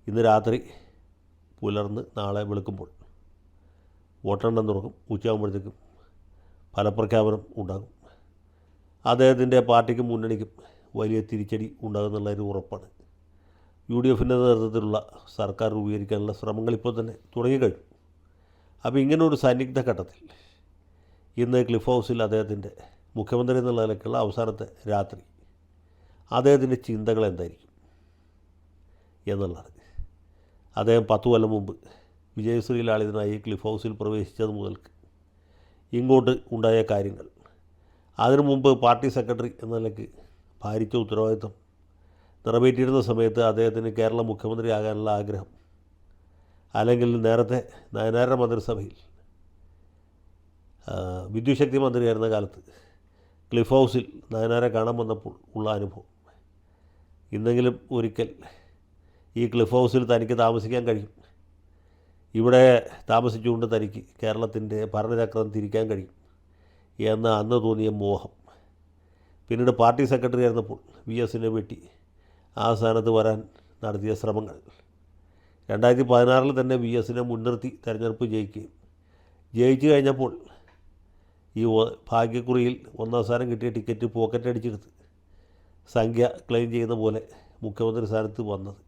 ഇന്ന് രാത്രി പുലർന്ന് നാളെ വെളുക്കുമ്പോൾ വോട്ടെണ്ണം തുറക്കും. ഉച്ചയാകുമ്പോഴത്തേക്കും ഫലപ്രഖ്യാപനം ഉണ്ടാകും. അദ്ദേഹത്തിൻ്റെ പാർട്ടിക്കും മുന്നണിക്കും വലിയ തിരിച്ചടി ഉണ്ടാകുന്നുള്ളൊരു ഉറപ്പാണ്. UDFൻ്റെ നേതൃത്വത്തിലുള്ള സർക്കാർ രൂപീകരിക്കാനുള്ള ശ്രമങ്ങൾ ഇപ്പോൾ തന്നെ തുടങ്ങിക്കഴിഞ്ഞു. അപ്പോൾ ഇങ്ങനൊരു സന്നിഗ്ധ ഘട്ടത്തിൽ ഇന്ന് ക്ലിഫ് ഹൗസിൽ അദ്ദേഹത്തിൻ്റെ മുഖ്യമന്ത്രി എന്നുള്ള നിലയ്ക്കുള്ള അവസാനത്തെ രാത്രി അദ്ദേഹത്തിൻ്റെ ചിന്തകൾ എന്തായിരിക്കും എന്നുള്ളത്. അദ്ദേഹം 10 കൊല്ലം മുമ്പ് വിജയശ്രീ ലാളിതനായി ക്ലിഫ് ഹൗസിൽ പ്രവേശിച്ചത് മുതൽക്ക് ഇങ്ങോട്ട് ഉണ്ടായ കാര്യങ്ങൾ, അതിനു മുമ്പ് പാർട്ടി സെക്രട്ടറി എന്ന നിലയ്ക്ക് ഭാരിച്ച ഉത്തരവാദിത്വം നിറവേറ്റിയിരുന്ന സമയത്ത് അദ്ദേഹത്തിന് കേരള മുഖ്യമന്ത്രിയാകാനുള്ള ആഗ്രഹം, അല്ലെങ്കിൽ നേരത്തെ നയനാരുടെ മന്ത്രിസഭയിൽ വിദ്യുശക്തി മന്ത്രിയായിരുന്ന കാലത്ത് ക്ലിഫ് ഹൗസിൽ നയനാരെ കാണാൻ വന്നപ്പോൾ ഉള്ള അനുഭവം, ഇന്നെങ്കിലും ഒരിക്കൽ ഈ ക്ലിഫ് ഹൗസിൽ തനിക്ക് താമസിക്കാൻ കഴിയും, ഇവിടെ താമസിച്ചുകൊണ്ട് തനിക്ക് കേരളത്തിൻ്റെ ഭരണചക്രം തിരിക്കാൻ കഴിയും എന്ന അന്ന് തോന്നിയ മോഹം, പിന്നീട് പാർട്ടി സെക്രട്ടറി ആയിരുന്നപ്പോൾ VSനെ വെട്ടി ആ സ്ഥാനത്ത് വരാൻ നടത്തിയ ശ്രമങ്ങൾ, 2016 തന്നെ VSനെ മുൻനിർത്തി തെരഞ്ഞെടുപ്പ് ജയിച്ചു കഴിഞ്ഞപ്പോൾ ഈ ഭാഗ്യക്കുറിയിൽ 1ാം സ്ഥാനം കിട്ടിയ ടിക്കറ്റ് പോക്കറ്റ് അടിച്ചെടുത്ത് സംഖ്യ ക്ലെയിം ചെയ്യുന്ന പോലെ മുഖ്യമന്ത്രി സ്ഥാനത്ത് വന്നത്,